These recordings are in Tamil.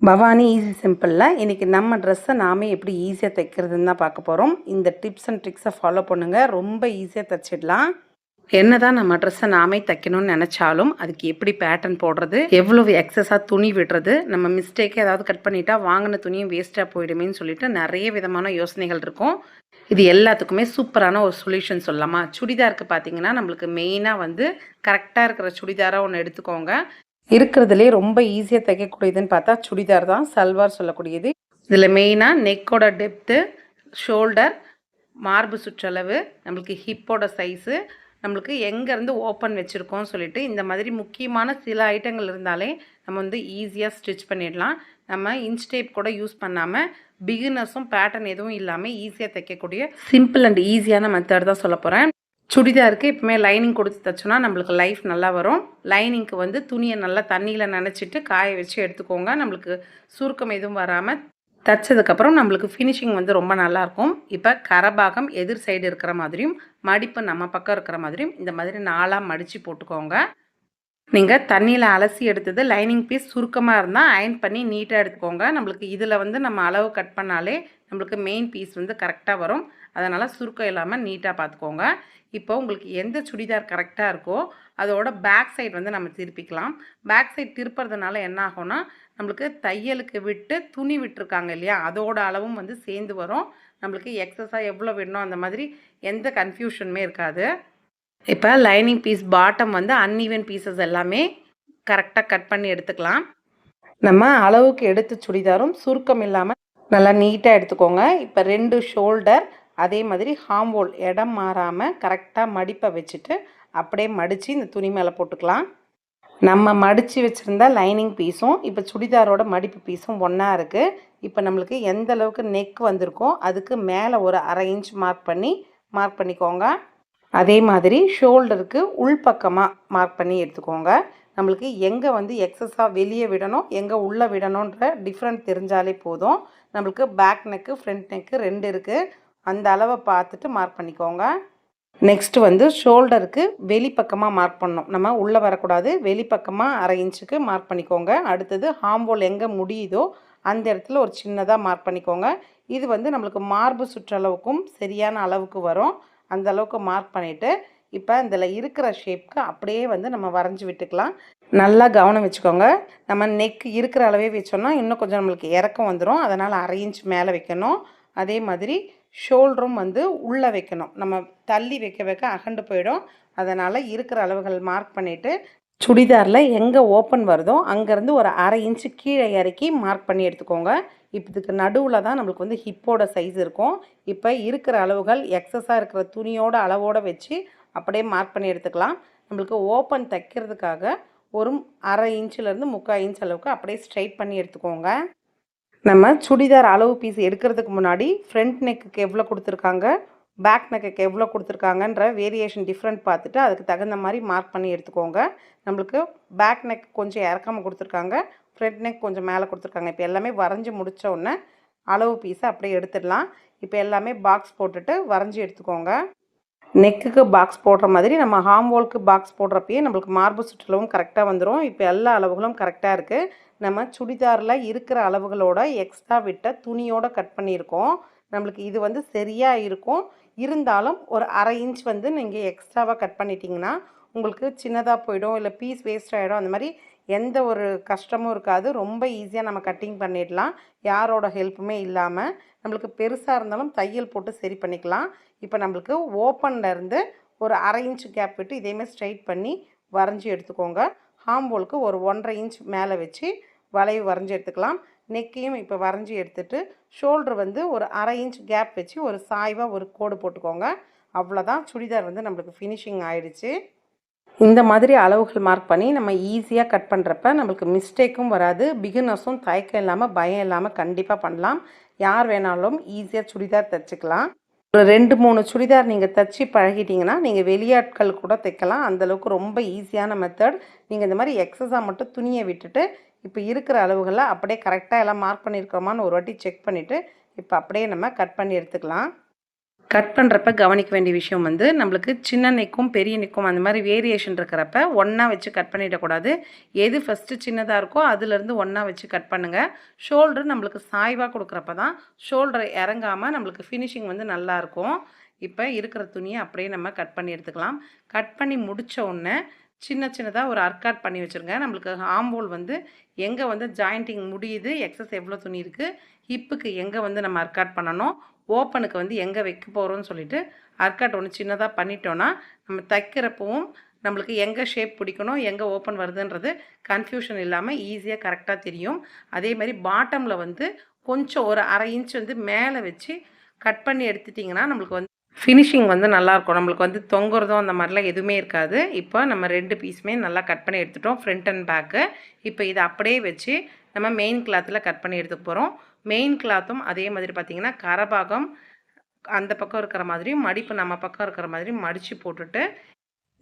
பவானி ஈஸி சிம்பிளில் இன்றைக்கி நம்ம ட்ரெஸ்ஸை நாமே எப்படி ஈஸியாக தைக்கிறதுன்னு தான் பார்க்க போகிறோம். இந்த டிப்ஸ் அண்ட் ட்ரிக்ஸை ஃபாலோ பண்ணுங்கள், ரொம்ப ஈஸியாக தைச்சிடலாம். என்ன தான் நம்ம ட்ரெஸ்ஸை நாமே தைக்கணும்னு நினச்சாலும் அதுக்கு எப்படி பேட்டர்ன் போடுறது, எவ்வளவு எக்ஸஸாக துணி விடுறது, நம்ம மிஸ்டேக்கே ஏதாவது கட் பண்ணிட்டா வாங்கின துணியும் வேஸ்ட்டாக போயிடுமேன்னு சொல்லிட்டு நிறைய விதமான யோசனைகள் இருக்கும். இது எல்லாத்துக்குமே சூப்பரான ஒரு சொல்யூஷன் சொல்லலாமா? சுடிதாருக்கு பார்த்தீங்கன்னா நம்மளுக்கு மெயினாக கரெக்டாக இருக்கிற சுடிதாராக ஒன்று எடுத்துக்கோங்க. இருக்கிறதுலே ரொம்ப ஈஸியாக தைக்கக்கூடியதுன்னு பார்த்தா சுடிதார் தான், சல்வார் சொல்லக்கூடியது. இதில் மெயினாக நெக்கோட டெப்த்து, ஷோல்டர், மார்பு சுற்றளவு, நம்மளுக்கு ஹிப்போட சைஸு, நம்மளுக்கு எங்கேருந்து ஓப்பன் வச்சுருக்கோம் சொல்லிட்டு இந்த மாதிரி முக்கியமான சில ஐட்டங்கள் இருந்தாலே நம்ம ஈஸியாக ஸ்டிச் பண்ணிடலாம். நம்ம இன்ச் டேப் கூட யூஸ் பண்ணாமல் பிகினர்ஸும் பேட்டர்ன் எதுவும் இல்லாமல் ஈஸியாக தைக்கக்கூடிய சிம்பிள் அண்ட் ஈஸியான மெத்தட் தான் சொல்ல போகிறேன். சுடிதாருக்கு எப்பவுமே லைனிங் கொடுத்து தைச்சோன்னா நம்மளுக்கு லைஃப் நல்லா வரும். லைனிங்க்கு துணியை நல்லா தண்ணியில் நனைச்சிட்டு காய வச்சு எடுத்துக்கோங்க. நம்மளுக்கு சுருக்கம் எதுவும் வராமல் தைச்சதுக்கப்புறம் நம்மளுக்கு ஃபினிஷிங் ரொம்ப நல்லாயிருக்கும். இப்போ கரபாகம் எதிர் சைடு இருக்கிற மாதிரியும் மடிப்பு நம்ம பக்கம் இருக்கிற மாதிரியும் இந்த மாதிரி 4ஆக மடித்து போட்டுக்கோங்க. நீங்கள் தண்ணியில் அலசி எடுத்தது லைனிங் பீஸ் சுருக்கமாக இருந்தால் அயன் பண்ணி நீட்டாக எடுத்துக்கோங்க. நம்மளுக்கு இதில் நம்ம அளவு கட் பண்ணாலே நம்மளுக்கு மெயின் பீஸ் கரெக்டாக வரும். அதனால் சுருக்கம் இல்லாமல் நீட்டாக பார்த்துக்கோங்க. இப்போ உங்களுக்கு எந்த சுடிதார் கரெக்டாக இருக்கோ அதோட பேக் சைடு நம்ம திருப்பிக்கலாம். பேக் சைடு திருப்புறதுனால என்ன ஆகும்னா நம்மளுக்கு தையலுக்கு விட்டு துணி விட்டுருக்காங்க இல்லையா, அதோட அளவும் சேர்ந்து வரும். நம்மளுக்கு எக்ஸஸாக எவ்வளோ விடணும் அந்த மாதிரி எந்த கன்ஃபியூஷனுமே இருக்காது. இப்போ lining piece bottom uneven pieces எல்லாமே கரெக்டாக கட் பண்ணி எடுத்துக்கலாம். நம்ம அளவுக்கு எடுத்து சுடிதாரும் சுருக்கம் இல்லாமல் நல்லா நீட்டாக எடுத்துக்கோங்க. இப்போ 2 ஷோல்டர் அதே மாதிரி ஹார்ம் இடம் மாறாமல் கரெக்டாக மடிப்பை வச்சுட்டு அப்படியே மடித்து இந்த துணி மேலே போட்டுக்கலாம். நம்ம மடித்து வச்சுருந்தா லைனிங் பீஸும் இப்போ சுடிதாரோட மடிப்பு பீஸும் ஒன்றா இருக்குது. இப்போ நம்மளுக்கு எந்த அளவுக்கு நெக் வந்திருக்கோ அதுக்கு மேலே ஒரு 1/2 இன்ச் மார்க் பண்ணிக்கோங்க. அதே மாதிரி ஷோல்டருக்கு உள்பக்கமாக மார்க் பண்ணி எடுத்துக்கோங்க. நம்மளுக்கு எங்கே எக்ஸஸாக வெளியே விடணும் எங்கே உள்ளே விடணுன்ற டிஃப்ரெண்ட் தெரிஞ்சாலே போதும். நம்மளுக்கு பேக் நெக்கு ஃப்ரண்ட் நெக்கு 2 இருக்குது. அந்த அளவை பார்த்துட்டு மார்க் பண்ணிக்கோங்க. நெக்ஸ்ட்டு ஷோல்டருக்கு வெளிப்பக்கமாக மார்க் பண்ணணும். நம்ம உள்ளே வரக்கூடாது, வெளிப்பக்கமாக 1/2 இன்ச்சுக்கு மார்க் பண்ணிக்கோங்க. அடுத்தது ஹார்ம் எங்கே முடியுதோ அந்த இடத்துல ஒரு சின்னதாக மார்க் பண்ணிக்கோங்க. இது நம்மளுக்கு மார்பு சுற்றளவுக்கும் சரியான அளவுக்கு வரும். அந்த அளவுக்கு மார்க் பண்ணிவிட்டு இப்போ இதில் இருக்கிற ஷேப்க்கு அப்படியே நம்ம வரைஞ்சி விட்டுக்கலாம். நல்லா கவனம் வச்சுக்கோங்க. நம்ம நெக் இருக்கிற அளவே வச்சோன்னா இன்னும் கொஞ்சம் நம்மளுக்கு இறக்கம் வந்துடும். அதனால் 1/2 இன்ச் மேலே வைக்கணும். அதே மாதிரி ஷோல்டரும் உள்ளே வைக்கணும். நம்ம தள்ளி வைக்க அகண்டு போயிடும். அதனால் இருக்கிற அளவுகள் மார்க் பண்ணிவிட்டு சுடிதாரில் எங்கே ஓப்பன் வருதோ அங்கேருந்து ஒரு 1/2 இன்ச்சு கீழே இறக்கி மார்க் பண்ணி எடுத்துக்கோங்க. இப்போ இதுக்கு நடுவில் தான் நம்மளுக்கு ஹிப்போட சைஸ் இருக்கும். இப்போ இருக்கிற அளவுகள் எக்ஸஸாக இருக்கிற துணியோட அளவோடு வச்சு அப்படியே மார்க் பண்ணி எடுத்துக்கலாம். நம்மளுக்கு ஓப்பன் தைக்கிறதுக்காக ஒரு 1/2 இன்ச்சிலேருந்து 3/4 இன்ச் அளவுக்கு அப்படியே ஸ்ட்ரைட் பண்ணி எடுத்துக்கோங்க. நம்ம சுடிதார் அளவு பீஸ் எடுக்கிறதுக்கு முன்னாடி ஃப்ரண்ட் நெக்குக்கு எவ்வளோ கொடுத்துருக்காங்க, பேக் நெக்குக்கு எவ்வளோ கொடுத்துருக்காங்கன்ற வேரியேஷன் டிஃப்ரெண்ட் பார்த்துட்டு அதுக்கு தகுந்த மாதிரி மார்க் பண்ணி எடுத்துக்கோங்க. நம்மளுக்கு பேக் நெக் கொஞ்சம் இறக்காமல் கொடுத்துருக்காங்க, ஃப்ரண்ட் நெக் கொஞ்சம் மேலே கொடுத்துருக்காங்க. இப்போ எல்லாமே வரைஞ்சி முடித்த உடனே அளவு பீஸை அப்படியே எடுத்துடலாம். இப்போ எல்லாமே பாக்ஸ் போட்டுட்டு வரைஞ்சி எடுத்துக்கோங்க. நெக்குக்கு பாக்ஸ் போடுற மாதிரி நம்ம ஹார்ம் பாக்ஸ் போடுறப்பயே நம்மளுக்கு மார்பு சுற்றளவும் கரெக்டாக வந்துடும். இப்போ எல்லா அளவுகளும் கரெக்டாக இருக்குது. நம்ம சுடிதாரில் இருக்கிற அளவுகளோட எக்ஸ்ட்ரா விட்ட துணியோடு கட் பண்ணியிருக்கோம். நம்மளுக்கு இது சரியாக இருக்கும். இருந்தாலும் ஒரு 1/2 இன்ச் நீங்கள் எக்ஸ்ட்ராவாக கட் பண்ணிட்டீங்கன்னா உங்களுக்கு சின்னதாக போயிடும், இல்லை பீஸ் வேஸ்ட் ஆகிடும். அந்த மாதிரி எந்த ஒரு கஷ்டமும் இருக்காது. ரொம்ப ஈஸியாக நம்ம கட்டிங் பண்ணிடலாம், யாரோட ஹெல்ப்புமே இல்லாமல். நம்மளுக்கு பெருசாக இருந்தாலும் தையல் போட்டு சரி பண்ணிக்கலாம். இப்போ நம்மளுக்கு ஓப்பன்லேருந்து ஒரு 1/2 இன்ச் கேப் விட்டு இதேமாதிரி ஸ்ட்ரைட் பண்ணி வரைஞ்சி எடுத்துக்கோங்க. ஹார்ம் ஹோலுக்கு ஒரு 1/2 இன்ச் மேலே வச்சு வளைவு வரைஞ்சி எடுத்துக்கலாம். நெக்கையும் இப்போ வரைஞ்சி எடுத்துகிட்டு ஷோல்டர் ஒரு 1/2 இன்ச் கேப் வச்சு ஒரு சாய்வாக ஒரு கோடு போட்டுக்கோங்க. அவ்வளோதான், சுடிதார் நம்மளுக்கு ஃபினிஷிங் ஆகிடுச்சு. இந்த மாதிரி அளவுகள் மார்க் பண்ணி நம்ம ஈஸியாக கட் பண்ணுறப்ப நம்மளுக்கு மிஸ்டேக்கும் வராது. பிகினர்ஸும் தயக்கம் இல்லாமல் பயம் இல்லாமல் கண்டிப்பாக பண்ணலாம். யார் வேணாலும் ஈஸியாக சுடிதார் தைச்சிக்கலாம். ஒரு 2-3 சுடிதார் நீங்கள் தைச்சி பழகிட்டிங்கன்னா நீங்கள் வெளியாட்கள் கூட தைக்கலாம். அந்தளவுக்கு ரொம்ப ஈஸியான மெத்தட். நீங்கள் இந்த மாதிரி எக்ஸஸாக மட்டும் துணியை விட்டுட்டு இப்போ இருக்கிற அளவுகளை அப்படியே கரெக்டாக எல்லாம் மார்க் பண்ணியிருக்கோமான்னு ஒரு வாட்டி செக் பண்ணிவிட்டு இப்போ அப்படியே நம்ம கட் பண்ணி எடுத்துக்கலாம். கட் பண்ணுறப்ப கவனிக்க வேண்டிய விஷயம் வந்து நம்மளுக்கு சின்ன நெக்கும் பெரிய நெக்கும் அந்த மாதிரி வேரியேஷன் இருக்கிறப்ப ஒன்றா வச்சு கட் பண்ணிடக்கூடாது. எது ஃபஸ்ட்டு சின்னதாக இருக்கோ அதுலேருந்து ஒன்றா வச்சு கட் பண்ணுங்கள். ஷோல்டர் நம்மளுக்கு சாய்வாக கொடுக்குறப்ப தான் ஷோல்டரை இறங்காமல் நம்மளுக்கு ஃபினிஷிங் வந்து நல்லாயிருக்கும். இப்போ இருக்கிற துணியை அப்படியே நம்ம கட் பண்ணி எடுத்துக்கலாம். கட் பண்ணி முடித்த உடனே சின்ன சின்னதாக ஒரு அர்க்காட் பண்ணி வச்சுருங்க. நம்மளுக்கு ஆம்போல் வந்து எங்கே வந்து ஜாயிண்டிங் முடியுது, எக்ஸஸ் எவ்வளோ துணி இருக்குது, ஹிப்புக்கு எங்கே வந்து நம்ம அர்க்காட் பண்ணணும், ஓப்பனுக்கு வந்து எங்கே வைக்க போகிறோம்னு சொல்லிட்டு அர்க்காட் ஒன்று சின்னதாக பண்ணிட்டோன்னா நம்ம தைக்கிறப்பவும் நம்மளுக்கு எங்கே ஷேப் பிடிக்கணும், எங்கே ஓப்பன் வருதுன்றது கன்ஃபியூஷன் இல்லாமல் ஈஸியாக கரெக்டாக தெரியும். அதே மாதிரி பாட்டமில் வந்து கொஞ்சம் ஒரு 1/2 இன்ச் வந்து மேலே வச்சு கட் பண்ணி எடுத்துட்டிங்கன்னா நம்மளுக்கு வந்து ஃபினிஷிங் வந்து நல்லாயிருக்கும். நம்மளுக்கு வந்து தொங்குறதும் அந்த மாதிரிலாம் எதுவுமே இருக்காது. இப்போ நம்ம 2 பீஸுமே நல்லா கட் பண்ணி எடுத்துட்டோம், ஃப்ரண்ட் அண்ட் பேக்கு. இப்போ இதை அப்படியே வச்சு நம்ம மெயின் கிளாத்தில் கட் பண்ணி எடுத்துக்க போகிறோம். மெயின் கிளாத்தும் அதே மாதிரி பார்த்திங்கன்னா கரபாகம் அந்த பக்கம் இருக்கிற மாதிரியும் மடிப்பு நம்ம பக்கம் இருக்கிற மாதிரி மடித்து போட்டுட்டு,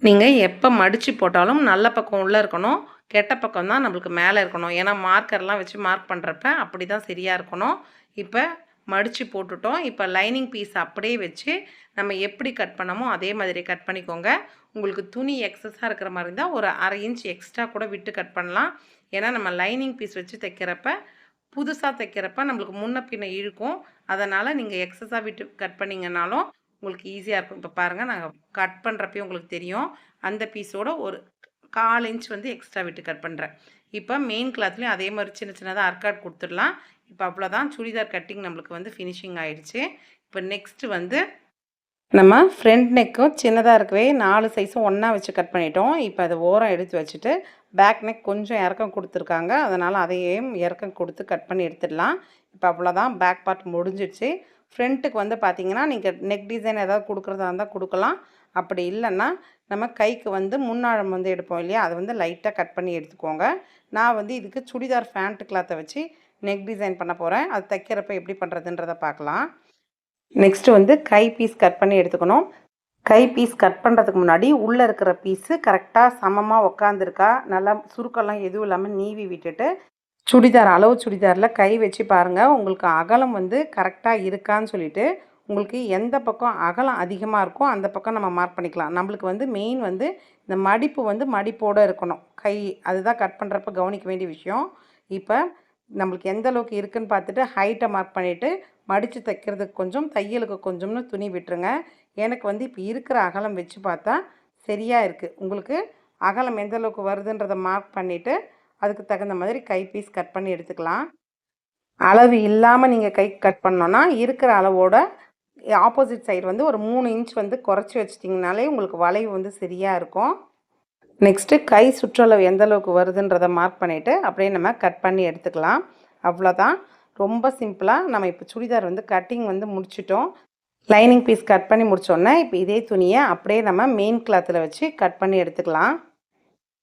நீங்கள் எப்போ மடித்து போட்டாலும் நல்ல பக்கம் உள்ளே இருக்கணும், கெட்ட பக்கம் தான் நம்மளுக்கு மேலே இருக்கணும். ஏன்னா மார்க்கர்லாம் வச்சு மார்க் பண்ணுறப்ப அப்படி தான் சரியாக இருக்கணும். இப்போ மடித்து போட்டுட்டோம். இப்போ லைனிங் பீஸ் அப்படியே வச்சு நம்ம எப்படி கட் பண்ணமோ அதே மாதிரி கட் பண்ணிக்கோங்க. உங்களுக்கு துணி எக்ஸஸாக இருக்கிற மாதிரி இருந்தால் ஒரு 1/2 இன்ச் எக்ஸ்ட்ரா கூட விட்டு கட் பண்ணலாம். ஏன்னா நம்ம லைனிங் பீஸ் வச்சு தைக்கிறப்ப புதுசாக தைக்கிறப்ப நம்மளுக்கு முன்ன பின்ன இழுக்கும். அதனால் நீங்கள் எக்ஸஸாக விட்டு கட் பண்ணிங்கனாலும் உங்களுக்கு ஈஸியாக இருக்கும். இப்போ பாருங்கள், நாங்கள் கட் பண்ணுறப்பே உங்களுக்கு தெரியும், அந்த பீஸோட ஒரு 1/4 இன்ச் வந்து எக்ஸ்ட்ரா விட்டு கட் பண்ணுறேன். இப்போ மெயின் கிளாத்லேயும் அதே மாதிரி சின்ன சின்னதாக அர்க்காட் கொடுத்துடலாம். இப்போ அவ்வளோதான், சுடிதார் கட்டிங் நம்மளுக்கு வந்து ஃபினிஷிங் ஆகிடுச்சு. இப்போ நெக்ஸ்ட்டு வந்து நம்ம ஃப்ரண்ட் நெக்கும் சின்னதாக இருக்கவே 4 சைஸும் ஒன்றா வச்சு கட் பண்ணிட்டோம். இப்போ அதை ஓரம் எடுத்து வச்சுட்டு பேக் நெக் கொஞ்சம் இறக்கம் கொடுத்துருக்காங்க, அதனால் அதையும் இறக்கம் கொடுத்து கட் பண்ணி எடுத்துடலாம். இப்போ அவ்வளோதான், பேக் பார்ட் முடிஞ்சிடுச்சு. ஃப்ரண்ட்டுக்கு வந்து பார்த்திங்கன்னா நீங்கள் நெக் டிசைன் ஏதாவது கொடுக்குறதா இருந்தால் கொடுக்கலாம். அப்படி இல்லைன்னா நம்ம கைக்கு வந்து முன்னாழம் வந்து எடுப்போம் இல்லையா, அதை வந்து லைட்டாக கட் பண்ணி எடுத்துக்கோங்க. நான் வந்து இதுக்கு சுடிதார் ஃபேண்ட் கிளாத்தை வச்சு நெக் டிசைன் பண்ண போகிறேன். அது தைக்கிறப்ப எப்படி பண்ணுறதுன்றதை பார்க்கலாம். நெக்ஸ்ட்டு வந்து கை பீஸ் கட் பண்ணி எடுத்துக்கணும். கை பீஸ் கட் பண்ணுறதுக்கு முன்னாடி உள்ளே இருக்கிற பீஸு கரெக்டாக சமமாக உக்காந்துருக்கா, நல்லா சுருக்கெல்லாம் எதுவும் இல்லாமல் நீவி விட்டுட்டு சுடிதார் அளவு சுடிதாரில் கை வச்சு பாருங்கள், உங்களுக்கு அகலம் வந்து கரெக்டாக இருக்கான்னு சொல்லிவிட்டு உங்களுக்கு எந்த பக்கம் அகலம் அதிகமாக இருக்கோ அந்த பக்கம் நம்ம மார்க் பண்ணிக்கலாம். நம்மளுக்கு வந்து மெயின் வந்து இந்த மடிப்பு வந்து மடிப்போடு இருக்கணும் கை, அதுதான் கட் பண்ணுறப்ப கவனிக்க வேண்டிய விஷயம். இப்போ நம்மளுக்கு எந்த அளவுக்கு இருக்குதுன்னு பார்த்துட்டு ஹைட்டை மார்க் பண்ணிவிட்டு மடித்து தைக்கிறதுக்கு கொஞ்சம் தையலுக்கு கொஞ்சம்னு துணி விட்டுருங்க. எனக்கு வந்து இப்போ இருக்கிற அகலம் வச்சு பார்த்தா சரியாக இருக்குது. உங்களுக்கு அகலம் எந்த அளவுக்கு வருதுன்றதை மார்க் பண்ணிவிட்டு அதுக்கு தகுந்த மாதிரி கை பீஸ் கட் பண்ணி எடுத்துக்கலாம். அளவு இல்லாமல் நீங்கள் கை கட் பண்ணோன்னா இருக்கிற அளவோட ஆப்போசிட் சைடு வந்து ஒரு 3 இன்ச் வந்து குறைச்சி வச்சிட்டிங்கனாலே உங்களுக்கு வளைவு வந்து சரியாக இருக்கும். நெக்ஸ்ட்டு கை சுற்றளவு எந்த அளவுக்கு வருதுன்றதை மார்க் பண்ணிவிட்டு அப்படியே நம்ம கட் பண்ணி எடுத்துக்கலாம். அவ்வளோதான், ரொம்ப சிம்பிளாக நம்ம இப்போ சுடிதார் வந்து கட்டிங் வந்து முடிச்சிட்டோம். லைனிங் பீஸ் கட் பண்ணி முடித்தோன்னே இப்போ இதே துணியை அப்படியே நம்ம மெயின் கிளாத்தில் வச்சு கட் பண்ணி எடுத்துக்கலாம்.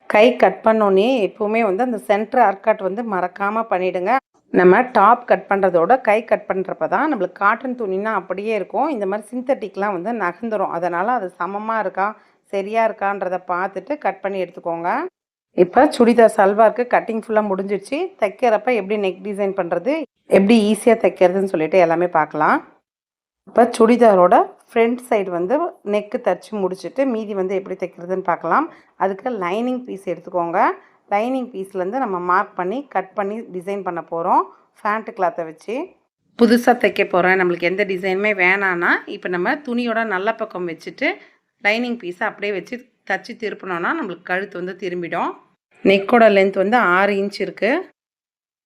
கை கட் பண்ணோன்னே எப்போவுமே வந்து அந்த சென்டர் அர்க்காட் வந்து மறக்காமல் பண்ணிவிடுங்க. நம்ம டாப் கட் பண்ணுறதோட கை கட் பண்ணுறப்ப தான் நம்மளுக்கு காட்டன் துணினா அப்படியே இருக்கும், இந்த மாதிரி சிந்தட்டிக்லாம் வந்து நகர்ந்துடும். அதனால் அது சமமாக இருக்கா சரியாக இருக்கான்றதை பார்த்துட்டு கட் பண்ணி எடுத்துக்கோங்க. இப்போ சுடிதார் சல்வாருக்கு கட்டிங் ஃபுல்லாக முடிஞ்சிடுச்சு. தைக்கிறப்ப எப்படி நெக் டிசைன் பண்ணுறது, எப்படி ஈஸியாக தைக்கிறதுன்னு சொல்லிட்டு எல்லாமே பார்க்கலாம். இப்போ சுடிதாரோட ஃப்ரண்ட் சைடு வந்து நெக்கு தைச்சி முடிச்சுட்டு மீதி வந்து எப்படி தைக்கிறதுன்னு பார்க்கலாம். அதுக்கு லைனிங் பீஸ் எடுத்துக்கோங்க. லைனிங் பீஸ்லேருந்து நம்ம மார்க் பண்ணி கட் பண்ணி டிசைன் பண்ண போகிறோம் ஃபேண்ட் கிளாத்தை வச்சு. புதுசாக தைக்க போகிறேன், நம்மளுக்கு எந்த டிசைனுமே வேணான்னா இப்போ நம்ம துணியோட நல்ல பக்கம் வச்சுட்டு லைனிங் பீஸை அப்படியே வச்சு தச்சு திருப்பினோன்னா நம்மளுக்கு கழுத்து வந்து திரும்பிடும். நெக்கோட லென்த் வந்து 6 இன்ச் இருக்குது.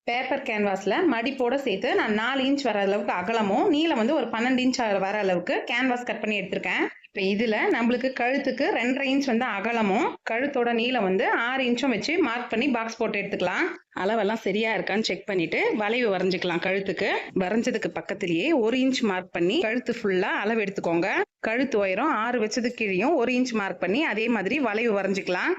பேப்பர் கேன்வாஸில் மடிப்போடு சேர்த்து நான் 4 இன்ச் வர அளவுக்கு அகலமும் நீளம் வந்து ஒரு 12 இன்ச் வர அளவுக்கு கேன்வாஸ் கட் பண்ணி எடுத்திருக்கேன். இப்போ இதில் நம்மளுக்கு கழுத்துக்கு 2.5 இன்ச் வந்து அகலமும் கழுத்தோட நீளம் வந்து 6 இன்ச்சும் வச்சு மார்க் பண்ணி பாக்ஸ் போட்டு எடுத்துக்கலாம். அளவெல்லாம் சரியா இருக்கான்னு செக் பண்ணிட்டு வளைவு வரைஞ்சிக்கலாம். கழுத்துக்கு வரைஞ்சதுக்கு பக்கத்திலேயே 1 இன்ச் மார்க் பண்ணி கழுத்து ஃபுல்லாக அளவு எடுத்துக்கோங்க. கழுத்து உயரம் 6 வச்சது கீழேயும் 1 இன்ச் மார்க் பண்ணி அதே மாதிரி வளைவு வரைஞ்சிக்கலாம்.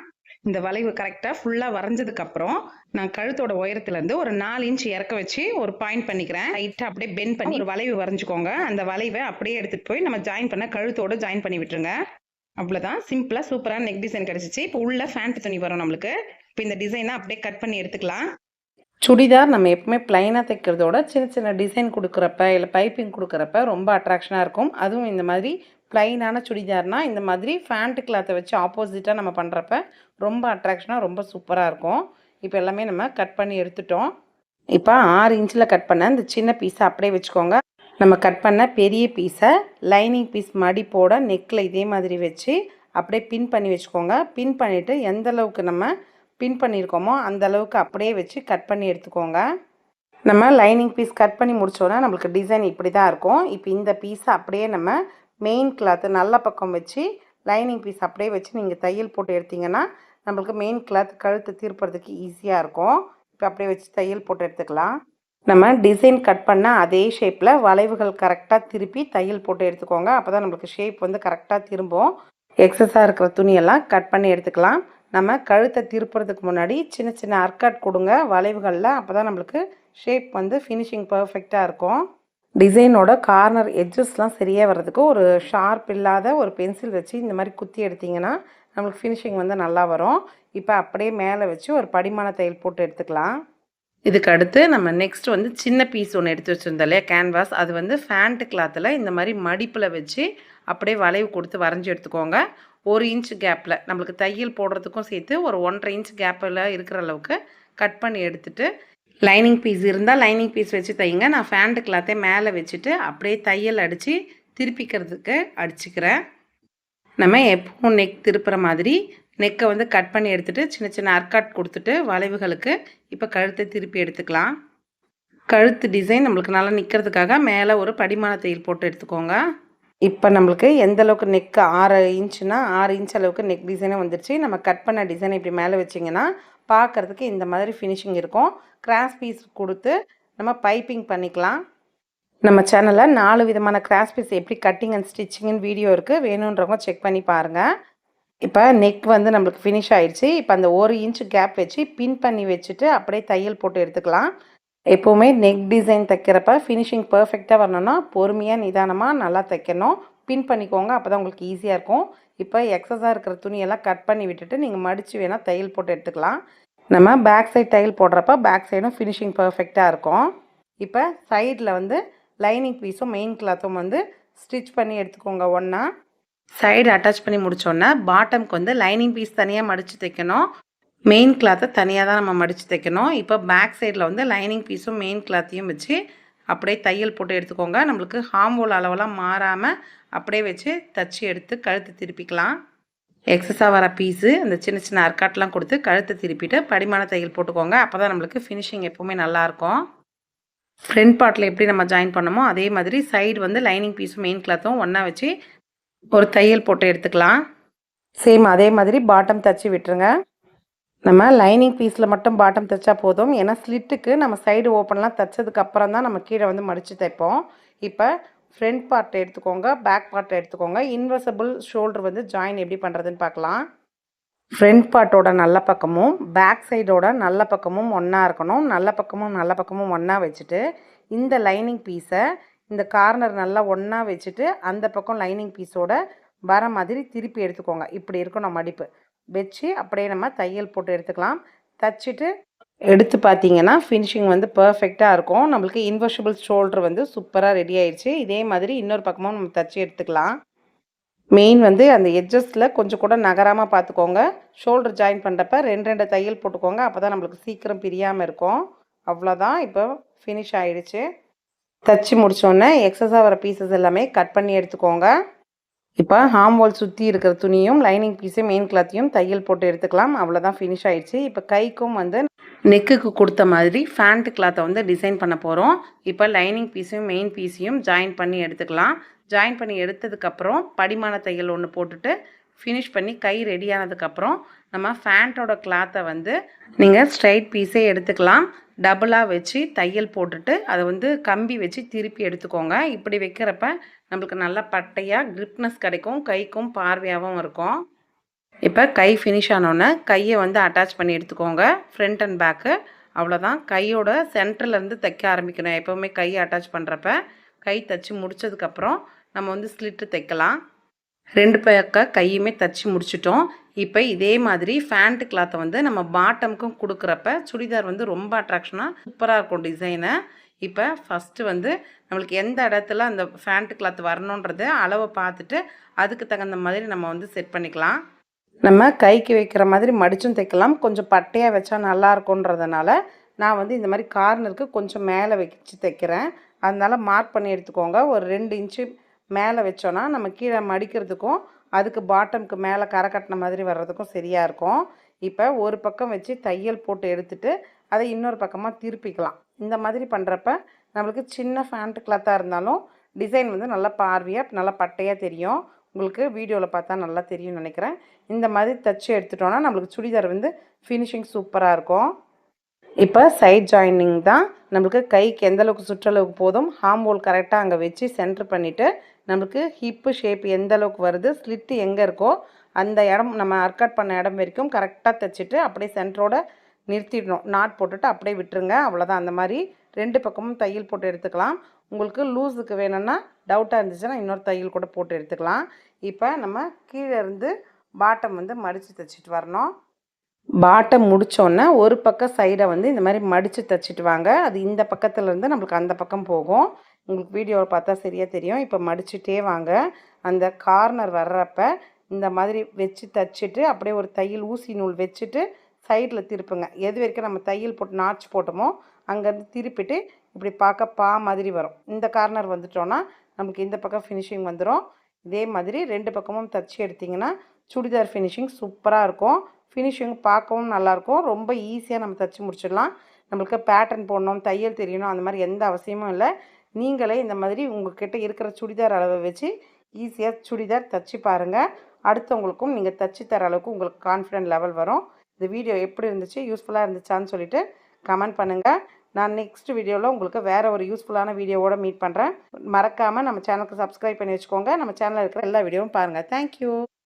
இந்த வளைவு கரெக்டாக ஃபுல்லாக வரைஞ்சதுக்கு அப்புறம் நான் கழுத்தோட உயரத்துலேருந்து ஒரு 4 இன்ச் இறக்க வச்சு ஒரு பாயிண்ட் பண்ணிக்கிறேன். லைட்டாக அப்படியே பெண்ட் பண்ணி ஒரு வளைவு வரைஞ்சிக்கோங்க. அந்த வளைவை அப்படியே எடுத்துகிட்டு போய் நம்ம ஜாயின் பண்ண கழுத்தோட ஜாயின் பண்ணி விட்டுருங்க. அவ்வளோதான், சிம்பிளாக சூப்பராக நெக் டிசைன் கிடச்சிச்சு. இப்போ உள்ள ஃபேண்ட் துணி வரும் நம்மளுக்கு. இப்போ இந்த டிசைனை அப்படியே கட் பண்ணி எடுத்துக்கலாம். சுடிதார் நம்ம எப்பவுமே ப்ளைனாக தைக்கிறதோட சின்ன சின்ன டிசைன் கொடுக்குறப்ப இல்லை பைப்பிங் கொடுக்குறப்ப ரொம்ப அட்ராக்ஷனாக இருக்கும். அதுவும் இந்த மாதிரி ப்ளைனான சுடிதார்னால் இந்த மாதிரி ஃபேண்ட் கிளாத்தை வச்சு ஆப்போசிட்டாக நம்ம பண்ணுறப்ப ரொம்ப அட்ராக்ஷனாக ரொம்ப சூப்பராக இருக்கும். இப்போ எல்லாமே நம்ம கட் பண்ணி எடுத்துட்டோம். இப்போ 6 இன்ச்சில் கட் பண்ண இந்த சின்ன பீஸை அப்படியே வச்சுக்கோங்க. நம்ம கட் பண்ண பெரிய பீஸை லைனிங் பீஸ் மடிப்போட நெக்கில் இதே மாதிரி வச்சு அப்படியே பின் பண்ணி வச்சுக்கோங்க. பின் பண்ணிவிட்டு எந்த அளவுக்கு நம்ம பின் பண்ணியிருக்கோமோ அந்த அளவுக்கு அப்படியே வச்சு கட் பண்ணி எடுத்துக்கோங்க. நம்ம லைனிங் பீஸ் கட் பண்ணி முடித்தோன்னா நம்மளுக்கு டிசைன் இப்படி தான் இருக்கும். இப்போ இந்த பீஸை அப்படியே நம்ம மெயின் கிளாத்து நல்ல பக்கம் வச்சு லைனிங் பீஸ் அப்படியே வச்சு நீங்கள் தையல் போட்டு எடுத்திங்கன்னா நம்மளுக்கு மெயின் கிளாத் கழுத்து திருப்புறதுக்கு ஈஸியாக இருக்கும். இப்போ அப்படியே வச்சு தையல் போட்டு எடுத்துக்கலாம். நம்ம டிசைன் கட் பண்ண அதே ஷேப்பில் வளைவுகள் கரெக்டாக திருப்பி தையல் போட்டு எடுத்துக்கோங்க. அப்போ தான் நம்மளுக்கு ஷேப் வந்து கரெக்டாக திரும்பும். எக்ஸஸாக இருக்கிற துணியெல்லாம் கட் பண்ணி எடுத்துக்கலாம். நம்ம கழுத்தை திருப்புறதுக்கு முன்னாடி சின்ன சின்ன அர்க்கட் கொடுங்க வளைவுகளில். அப்போ தான் நம்மளுக்கு ஷேப் வந்து ஃபினிஷிங் பர்ஃபெக்டாக இருக்கும். டிசைனோட கார்னர் எட்ஜஸ்லாம் சரியாக வர்றதுக்கு ஒரு ஷார்ப் இல்லாத ஒரு பென்சில் வச்சு இந்த மாதிரி குத்தி எடுத்திங்கன்னா நம்மளுக்கு ஃபினிஷிங் வந்து நல்லா வரும். இப்போ அப்படியே மேலே வச்சு ஒரு படிமான தையல் போட்டு எடுத்துக்கலாம். இதுக்கு அடுத்து நம்ம நெக்ஸ்ட் வந்து சின்ன பீஸ் ஒன்று எடுத்து வச்சுருந்தோம் இல்லையா கேன்வாஸ், அது வந்து ஃபேண்ட் கிளாத்தில் இந்த மாதிரி மடிப்பில் வச்சு அப்படியே வளைவு கொடுத்து வரைஞ்சி எடுத்துக்கோங்க. 1 இன்ச் கேப்பில் நம்மளுக்கு தையல் போடுறதுக்கும் சேர்த்து ஒரு 1.5 இன்ச் கேப்பில் இருக்கிற அளவுக்கு கட் பண்ணி எடுத்துகிட்டு லைனிங் பீஸ் இருந்தால் லைனிங் பீஸ் வச்சு தைங்க. நான் ஃபேண்ட் கிளாத்தை மேலே வச்சுட்டு அப்படியே தையல் அடித்து திருப்பிக்கிறதுக்கு அடிச்சுக்கிறேன். நம்ம எப்பவும் நெக் திருப்புற மாதிரி நெக்கை வந்து கட் பண்ணி எடுத்துகிட்டு சின்ன சின்ன அர்க்காட் கொடுத்துட்டு வளைவுகளுக்கு இப்போ கழுத்தை திருப்பி எடுத்துக்கலாம். கழுத்து டிசைன் நம்மளுக்கு நல்லா நிற்கிறதுக்காக மேலே ஒரு படிமான தையல் போட்டு எடுத்துக்கோங்க. இப்போ நம்மளுக்கு எந்த அளவுக்கு நெக்கு 6 இன்ச்சுனா 6 இன்ச் அளவுக்கு நெக் டிசைனே வந்துருச்சு. நம்ம கட் பண்ண டிசைனை இப்படி மேலே வச்சிங்கன்னா பார்க்குறதுக்கு இந்த மாதிரி ஃபினிஷிங் இருக்கும். கிராஸ் பீஸ் கொடுத்து நம்ம பைப்பிங் பண்ணிக்கலாம். நம்ம சேனலில் 4 விதமான கிராஸ் பீஸ் எப்படி கட்டிங் அண்ட் ஸ்டிச்சிங்னு வீடியோ இருக்குது, வேணுன்றவங்க செக் பண்ணி பாருங்கள். இப்போ நெக் வந்து நம்மளுக்கு ஃபினிஷ் ஆயிடுச்சு. இப்போ அந்த 1 இன்ச் கேப் வச்சு பின் பண்ணி வச்சுட்டு அப்படியே தையல் போட்டு எடுத்துக்கலாம். எப்போவுமே நெக் டிசைன் தைக்கிறப்ப ஃபினிஷிங் பர்ஃபெக்டாக வரணும்னா பொறுமையாக நிதானமாக நல்லா தைக்கணும். பின் பண்ணிக்கோங்க, அப்போ தான் உங்களுக்கு ஈஸியாக இருக்கும். இப்போ எக்ஸஸாக இருக்கிற துணியெல்லாம் கட் பண்ணி விட்டுட்டு நீங்கள் மடித்து வேணால் தையல் போட்டு எடுத்துக்கலாம். நம்ம பேக் சைட் தையல் போடுறப்ப பேக் சைடும் ஃபினிஷிங் பர்ஃபெக்டாக இருக்கும். இப்போ சைடில் வந்து லைனிங் பீஸும் மெயின் கிளாத்தும் வந்து ஸ்டிச் பண்ணி எடுத்துக்கோங்க. ஒன்றா சைடு அட்டாச் பண்ணி முடித்தோன்னே பாட்டம்க்கு வந்து லைனிங் பீஸ் தனியாக மடித்து தைக்கணும், மெயின் கிளாத்தை தனியாக தான் நம்ம மடித்து தைக்கணும். இப்போ பேக் சைடில் வந்து லைனிங் பீஸும் மெயின் கிளாத்தையும் வச்சு அப்படியே தையல் போட்டு எடுத்துக்கோங்க. நம்மளுக்கு ஹார்ம்ஹோல் அளவெல்லாம் மாறாமல் அப்படியே வச்சு தச்சு எடுத்து கழுத்து திருப்பிக்கலாம். எக்ஸஸாக வர பீஸு அந்த சின்ன சின்ன அர்க்காட்லாம் கொடுத்து கழுத்தை திருப்பிட்டு படிமான தையல் போட்டுக்கோங்க. அப்போ தான் நம்மளுக்கு ஃபினிஷிங் எப்போவுமே நல்லாயிருக்கும். ஃப்ரண்ட் பார்ட்டில் எப்படி நம்ம ஜாயின் பண்ணமோ அதே மாதிரி சைடு வந்து லைனிங் பீஸும் மெயின் கிளாத்தும் ஒன்றா வச்சு ஒரு தையல் போட்டு எடுத்துக்கலாம். சேம் அதே மாதிரி பாட்டம் தச்சு விட்டுருங்க. நம்ம லைனிங் பீஸில் மட்டும் பாட்டம் தைச்சா போதும். ஏன்னா ஸ்லிட்டுக்கு நம்ம சைடு ஓப்பன்லாம் தைச்சதுக்கப்புறம் தான் நம்ம கீழே வந்து மடித்து தைப்போம். இப்போ ஃப்ரண்ட் பார்ட் எடுத்துக்கோங்க, பேக் பார்ட் எடுத்துக்கோங்க. இன்வெர்சிபிள் ஷோல்டர் வந்து ஜாயின் எப்படி பண்ணுறதுன்னு பார்க்கலாம். ஃப்ரண்ட் பார்ட்டோட நல்ல பக்கமும் பேக் சைடோட நல்ல பக்கமும் ஒன்றா இருக்கணும். நல்ல பக்கமும் ஒன்றா வச்சுட்டு இந்த லைனிங் பீஸை இந்த கார்னர் நல்லா ஒன்றா வச்சுட்டு அந்த பக்கம் லைனிங் பீஸோட வர மாதிரி திருப்பி எடுத்துக்கோங்க. இப்படி இருக்கணும் மடிப்பு வச்சு அப்படியே நம்ம தையல் போட்டு எடுத்துக்கலாம். தைச்சிட்டு எடுத்து பார்த்தீங்கன்னா ஃபினிஷிங் வந்து பர்ஃபெக்டாக இருக்கும். நம்மளுக்கு இன்வெர்சிபிள் ஷோல்டர் வந்து சூப்பராக ரெடி ஆயிடுச்சு. இதே மாதிரி இன்னொரு பக்கமும் நம்ம தைச்சி எடுத்துக்கலாம். மெயின் வந்து அந்த எட்ஜஸில் கொஞ்சம் கூட நகராமல் பார்த்துக்கோங்க. ஷோல்டர் ஜாயின் பண்ணுறப்ப 2 தையல் போட்டுக்கோங்க. அப்போ தான் நம்மளுக்கு சீக்கிரம் பிரியாமல் இருக்கும். அவ்வளோதான், இப்போ ஃபினிஷ் ஆகிடுச்சு. தச்சு முடித்தோடனே எக்ஸஸாக வர பீசஸ் எல்லாமே கட் பண்ணி எடுத்துக்கோங்க. இப்போ ஹார்ம்ஹோல் சுற்றி இருக்கிற துணியும் லைனிங் பீஸையும் மெயின் கிளாத்தையும் தையல் போட்டு எடுத்துக்கலாம். அவ்வளோதான், ஃபினிஷ் ஆகிடுச்சு. இப்போ கைக்கும் வந்து நெக்குக்கு கொடுத்த மாதிரி ஃபேண்ட் கிளாத்தை வந்து டிசைன் பண்ண போகிறோம். இப்போ லைனிங் பீஸையும் மெயின் பீஸையும் ஜாயின் பண்ணி எடுத்துக்கலாம். ஜாயின் பண்ணி எடுத்ததுக்கப்புறம் படிமான தையல் ஒன்று போட்டுட்டு ஃபினிஷ் பண்ணி கை ரெடி ஆனதுக்கப்புறம் நம்ம ஃபேண்ட்டோட கிளாத்தை வந்து நீங்கள் ஸ்ட்ரைட் பீஸே எடுத்துக்கலாம். டபுளாக வச்சு தையல் போட்டுட்டு அதை வந்து கம்பி வச்சு திருப்பி எடுத்துக்கோங்க. இப்படி வைக்கிறப்ப நம்மளுக்கு நல்லா பட்டையாக கிரிப்னஸ் கிடைக்கும், கைக்கும் பார்வையாகவும் இருக்கும். இப்போ கை ஃபினிஷ் ஆனோடனே கையை வந்து அட்டாச் பண்ணி எடுத்துக்கோங்க, ஃப்ரண்ட் அண்ட் பேக்கு. அவ்வளோதான், கையோட சென்டர்லேருந்து தைக்க ஆரம்பிக்கணும். எப்போவுமே கையை அட்டாச் பண்ணுறப்ப கை தைச்சி முடித்ததுக்கப்புறம் நம்ம வந்து ஸ்லிட்டு தைக்கலாம். 2 பக்க கையுமே தச்சு முடிச்சிட்டோம். இப்போ இதே மாதிரி ஃபேண்ட் கிளாத்தை வந்து நம்ம பாட்டமுக்கும் கொடுக்குறப்ப சுடிதார் வந்து ரொம்ப அட்ராக்ஷனாக சூப்பராக இருக்கும் டிசைனு. இப்போ ஃபஸ்ட்டு வந்து நம்மளுக்கு எந்த இடத்துல அந்த ஃபேண்ட் கிளாத் வரணுன்றத அளவை பார்த்துட்டு அதுக்கு தகுந்த மாதிரி நம்ம வந்து செட் பண்ணிக்கலாம். நம்ம கைக்கு வைக்கிற மாதிரி மடிச்சும் தைக்கலாம். கொஞ்சம் பட்டையாக வச்சா நல்லா இருக்குன்றதுனால நான் வந்து இந்த மாதிரி கார்னருக்கு கொஞ்சம் மேலே வச்சு தைக்கிறேன். அதனால மார்க் பண்ணி எடுத்துக்கோங்க. ஒரு 2 இன்ச்சு மேலே வச்சோன்னா நம்ம கீழே மடிக்கிறதுக்கும் அதுக்கு பாட்டமுக்கு மேலே கரை கட்டின மாதிரி வர்றதுக்கும் சரியாக இருக்கும். இப்போ ஒரு பக்கம் வச்சு தையல் போட்டு எடுத்துட்டு அதை இன்னொரு பக்கமாக திருப்பிக்கலாம். இந்த மாதிரி பண்ணுறப்ப நம்மளுக்கு சின்ன ஃபேண்ட் கிளாத்தாக இருந்தாலும் டிசைன் வந்து நல்லா பார்வையாக நல்லா பட்டையாக தெரியும். உங்களுக்கு வீடியோவில் பார்த்தா நல்லா தெரியும்னு நினைக்கிறேன். இந்த மாதிரி தச்சு எடுத்துட்டோன்னா நம்மளுக்கு சுடிதார் வந்து ஃபினிஷிங் சூப்பராக இருக்கும். இப்போ சைட் ஜாயினிங் தான். நம்மளுக்கு கைக்கு எந்தளவுக்கு சுற்றளவுக்கு போதும் ஹார்ம் ஹோல் கரெக்டாக அங்கே வச்சு சென்டர் பண்ணிவிட்டு நம்மளுக்கு ஹிப்பு ஷேப் எந்த அளவுக்கு வருது, ஸ்லிட்டு எங்கே இருக்கோ அந்த இடம் நம்ம அர்கட் பண்ண இடம் வரைக்கும் கரெக்டாக தைச்சிட்டு அப்படியே சென்டரோட நிறுத்திடணும். நாட் போட்டுட்டு அப்படியே விட்டுருங்க. அவ்வளோதான். அந்த மாதிரி 2 பக்கமும் தையல் போட்டு எடுத்துக்கலாம். உங்களுக்கு லூஸுக்கு வேணும்னா டவுட்டாக இருந்துச்சுன்னா இன்னொரு தையல் கூட போட்டு எடுத்துக்கலாம். இப்போ நம்ம கீழே இருந்து பாட்டம் வந்து மடித்து தைச்சிட்டு வரணும். பாட்டம் முடித்தோன்னே ஒரு பக்கம் சைடை வந்து இந்த மாதிரி மடித்து தைச்சிட்டு வாங்க. அது இந்த பக்கத்துலேருந்து நம்மளுக்கு அந்த பக்கம் போகும். உங்களுக்கு வீடியோவை பார்த்தா சரியாக தெரியும். இப்போ மடிச்சுட்டே வாங்க. அந்த கார்னர் வர்றப்ப இந்த மாதிரி வச்சு தைச்சிட்டு அப்படியே ஒரு தையல் ஊசி நூல் வச்சுட்டு சைடில் திருப்புங்க. எது வரைக்கும் நம்ம தையல் போட்டு நாச்சு போட்டோமோ அங்கேருந்து திருப்பிட்டு இப்படி பார்க்க பா மாதிரி வரும். இந்த கார்னர் வந்துட்டோன்னா நமக்கு இந்த பக்கம் ஃபினிஷிங் வந்துடும். இதே மாதிரி 2 பக்கமும் தைச்சி எடுத்திங்கன்னா சுடிதார் ஃபினிஷிங் சூப்பராக இருக்கும். ஃபினிஷிங் பார்க்கவும் நல்லாயிருக்கும். ரொம்ப ஈஸியாக நம்ம தைச்சி முடிச்சிடலாம். நம்மளுக்கு பேட்டர்ன் போடணும், தையல் தெரியணும் அந்த மாதிரி எந்த அவசியமும் இல்லை. நீங்களே இந்த மாதிரி உங்கள்கிட்ட இருக்கிற சுடிதார் அளவை வச்சு ஈஸியாக சுடிதார் தைச்சி பாருங்கள். அடுத்தவங்களுக்கும் நீங்கள் தைச்சி தர அளவுக்கு உங்களுக்கு கான்ஃபிடென்ட் லெவல் வரும். இந்த வீடியோ எப்படி இருந்துச்சு, யூஸ்ஃபுல்லாக இருந்துச்சான்னு சொல்லிட்டு கமெண்ட் பண்ணுங்கள். நான் நெக்ஸ்ட் வீடியோவில் உங்களுக்கு வேறு ஒரு யூஸ்ஃபுல்லான வீடியோவோட மீட் பண்ணுறேன். மறக்காமல் நம்ம சேனலுக்கு சப்ஸ்கிரைப் பண்ணி வச்சுக்கோங்க. நம்ம சேனலில் இருக்கிற எல்லா வீடியோவும் பாருங்கள். தேங்க்யூ.